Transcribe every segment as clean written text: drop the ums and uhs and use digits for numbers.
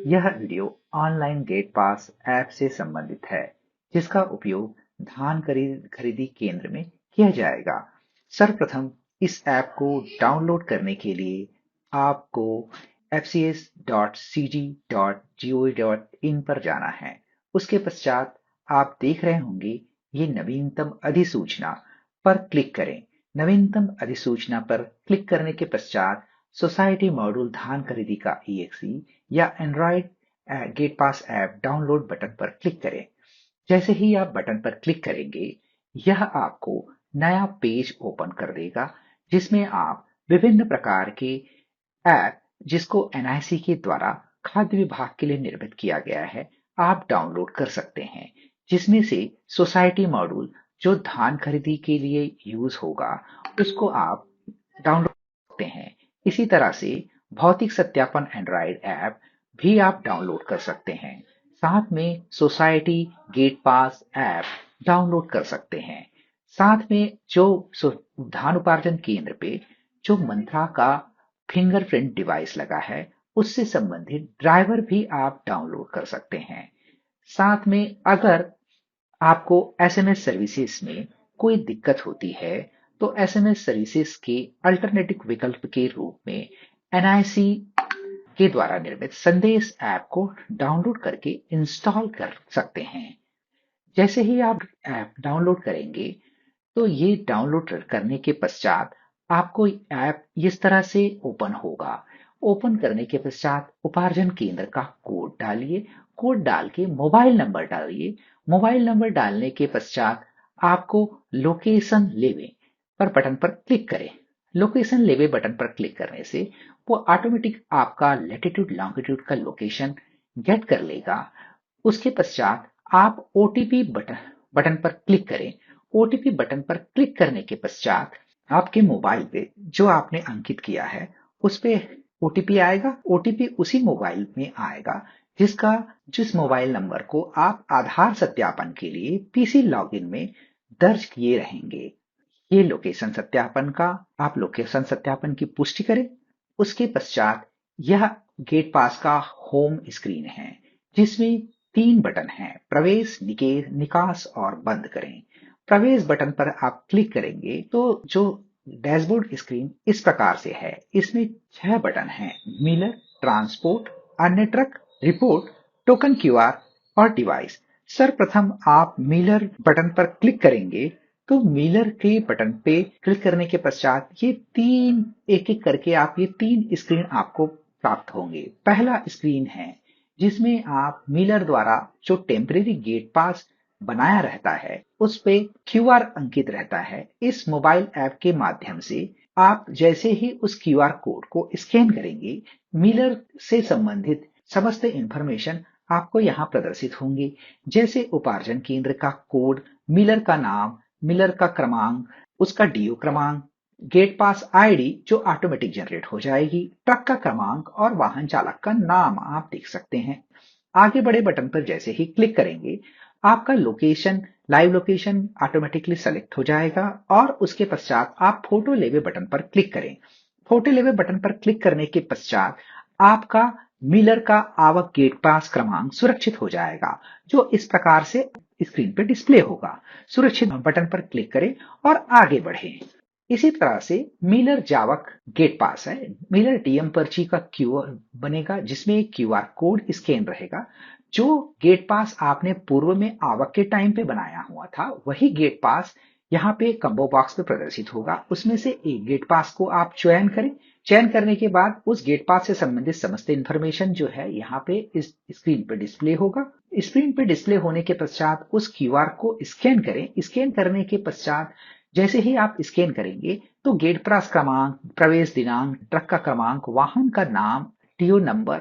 यह video online gate पास app से संबंधित है, जिसका उपयोग धान खरीदी केंद्र में किया जाएगा। सर्वप्रथम इस ऐप को डाउनलोड करने के लिए आपको fcs.cg.gov.in पर जाना है। उसके पश्चात आप देख रहे होंगे ये नवीनतम अधिसूचना पर क्लिक करें। नवीनतम अधिसूचना पर क्लिक करने के पश्चात सोसाइटी मॉड्यूल धान खरीदी का EXE या एंड्रॉयड गेट पास ऐप डाउनलोड बटन पर क्लिक करें। जैसे ही आप बटन पर क्लिक करेंगे, यह आपको नया पेज ओपन कर देगा, जिसमें आप विभिन्न प्रकार के ऐप जिसको NIC के द्वारा खाद्य विभाग के लिए निर्मित किया गया है, आप डाउनलोड कर सकते हैं। जिसमें से सोसाइटी मॉड्यूल जो धान खरीदी के लिए यूज होगा, उसको आप डाउनलोड कर सकते हैं। इसी तरह से भौतिक सत्यापन एंड्रॉयड ऐप भी आप डाउनलोड कर सकते हैं। साथ में सोसाइटी गेट पास ऐप डाउनलोड कर सकते हैं। साथ में जो धान उपार्जन केंद्र पे जो मंत्रा का फिंगरप्रिंट डिवाइस लगा है, उससे संबंधित ड्राइवर भी आप डाउनलोड कर सकते हैं। साथ में अगर आपको SMS सर्विसेज में कोई दिक्कत होती है, तो SMS सर्विसेज के अल्टरनेटिव विकल्प के रूप में NIC के द्वारा निर्मित संदेश ऐप को डाउनलोड करके इंस्टॉल कर सकते हैं। जैसे ही आप ऐप डाउनलोड करेंगे, तो ये डाउनलोड करने के पश्चात आपको ऐप इस तरह से ओपन होगा। ओपन करने के पश्चात उपार्जन केंद्र का कोड डालिए। कोड डाल के मोबाइल नंबर डालिए। मोबाइल नंबर डालने के पश्चात आपको लोकेशन लेवे पर बटन पर क्लिक करें। लोकेशन लेवे बटन पर क्लिक करने से वो ऑटोमेटिक आपका लैटिट्यूड लॉन्गिट्यूड का लोकेशन गेट कर लेगा। उसके पश्चात आप OTP बटन पर क्लिक करें। OTP बटन पर क्लिक करने के पश्चात आपके मोबाइल पे जो आपने अंकित किया है, उस पे OTP आएगा। OTP उसी मोबाइल में आएगा जिस मोबाइल नंबर को आप आधार सत्यापन के लिए PC लॉगिन में दर्ज किए रहेंगे। ये आप लोकेशन सत्यापन की पुष्टि करें। उसके पश्चात यह गेट पास का होम स्क्रीन है, जिसमें 3 बटन हैं: प्रवेश, निकास और बंद करें। प्रवेश बटन पर आप क्लिक करेंगे तो जो डैशबोर्ड स्क्रीन इस प्रकार से है। इसमें 6 बटन हैं: मिलर, ट्रांसपोर्ट, अन्य ट्रक, रिपोर्ट, टोकन QR और डिवाइस। सर्वप्रथम आप मिलर बटन पर क्लिक करेंगे, तो मिलर के बटन पे क्लिक करने के पश्चात ये 3 एक एक करके ये 3 स्क्रीन आपको प्राप्त होंगे। पहला स्क्रीन है जिसमें आप मिलर द्वारा जो टेम्परेरी गेट पास बनाया रहता है, उस पे QR अंकित रहता है। इस मोबाइल ऐप के माध्यम से आप जैसे ही उस QR कोड को स्कैन करेंगे, मिलर से संबंधित समस्त इंफॉर्मेशन आपको यहाँ प्रदर्शित होंगे, जैसे उपार्जन केंद्र का कोड, मिलर का नाम, मिलर का क्रमांक, उसका DO क्रमांक, गेट पास ID जो ऑटोमेटिक जनरेट हो जाएगी, ट्रक का क्रमांक और वाहन चालक का नाम आप देख सकते हैं। आगे बड़े बटन पर जैसे ही क्लिक करेंगे, आपका लाइव लोकेशन ऑटोमेटिकली सेलेक्ट हो जाएगा और उसके पश्चात आप फोटो लेवे बटन पर क्लिक करें। फोटो लेवे बटन पर क्लिक करने के पश्चात आपका मिलर का आवक गेट पास क्रमांक सुरक्षित हो जाएगा, जो इस प्रकार से स्क्रीन पर डिस्प्ले होगा। सुरक्षित बटन पर क्लिक करें और आगे बढ़ें। इसी तरह से मिलर जावक गेट पास है। मिलर DM पर्ची का QR बनेगा, जिसमें एक QR कोड स्कैन रहेगा। जो गेट पास आपने पूर्व में आवक के टाइम पे बनाया हुआ था, वही गेट पास यहाँ पे कंबो बॉक्स पे प्रदर्शित होगा। उसमें से एक गेट पास को आप चयन करें। चयन करने के बाद उस गेट पास से संबंधित समस्त इंफॉर्मेशन जो है यहाँ पे इस स्क्रीन पे डिस्प्ले होगा। स्क्रीन पे डिस्प्ले होने के पश्चात उस QR को स्कैन करें। स्कैन करने के पश्चात जैसे ही आप स्कैन करेंगे, तो गेट पास क्रमांक, प्रवेश दिनांक, ट्रक का क्रमांक, वाहन का नाम, TO नंबर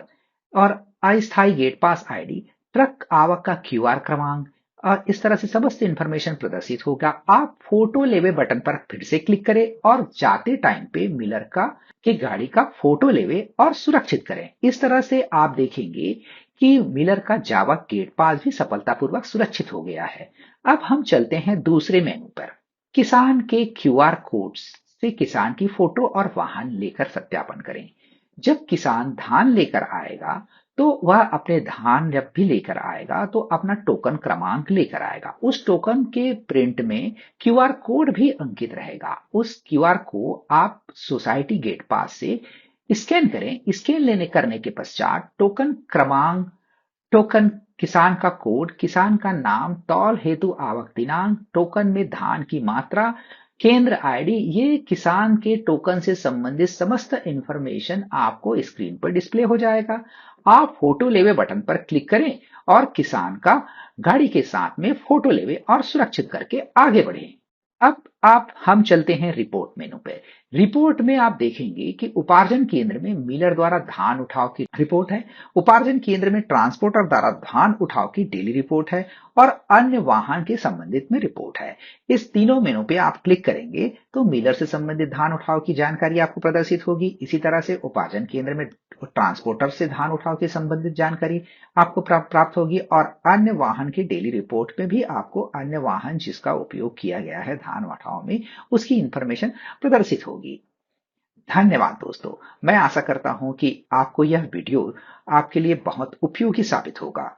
और अस्थायी गेट पास ID, ट्रक आवक का QR क्रमांक और इस तरह से समस्त इंफॉर्मेशन प्रदर्शित होगा। आप फोटो लेवे बटन पर फिर से क्लिक करें और जाते टाइम पे मिलर के गाड़ी का फोटो लेवे और सुरक्षित करें। इस तरह से आप देखेंगे कि मिलर का जावा गेट पास भी सफलतापूर्वक सुरक्षित हो गया है। अब हम चलते हैं दूसरे मेनू पर। किसान के QR कोड से किसान की फोटो और वाहन लेकर सत्यापन करें। जब किसान धान लेकर आएगा, तो वह अपने धान जब भी लेकर आएगा तो अपना टोकन क्रमांक लेकर आएगा। उस टोकन के प्रिंट में क्यूआर कोड भी अंकित रहेगा। उस क्यूआर को आप सोसाइटी गेट पास से स्कैन करें। स्कैन लेने करने के पश्चात टोकन क्रमांक, टोकन किसान का कोड, किसान का नाम, तौल हेतु आवक दिनांक, टोकन में धान की मात्रा, केंद्र आईडी, ये किसान के टोकन से संबंधित समस्त इंफॉर्मेशन आपको स्क्रीन पर डिस्प्ले हो जाएगा। आप फोटो लेवे बटन पर क्लिक करें और किसान का गाड़ी के साथ में फोटो लेवे और सुरक्षित करके आगे बढ़ें। अब हम चलते हैं रिपोर्ट मेनू पे। रिपोर्ट में आप देखेंगे कि उपार्जन केंद्र में मिलर द्वारा धान उठाव की रिपोर्ट है, उपार्जन केंद्र में ट्रांसपोर्टर द्वारा धान उठाव की डेली रिपोर्ट है और अन्य वाहन के संबंधित में रिपोर्ट है। इस तीनों मेनू पे आप क्लिक करेंगे तो मिलर से संबंधित धान उठाव की जानकारी आपको प्रदर्शित होगी। इसी तरह से उपार्जन केंद्र में ट्रांसपोर्टर से धान उठाव के संबंधित जानकारी आपको प्राप्त होगी और अन्य वाहन की डेली रिपोर्ट में भी आपको अन्य वाहन जिसका उपयोग किया गया है धान उठाव में उसकी इंफॉर्मेशन प्रदर्शित होगी। धन्यवाद दोस्तों, मैं आशा करता हूं कि आपको यह वीडियो आपके लिए बहुत उपयोगी साबित होगा।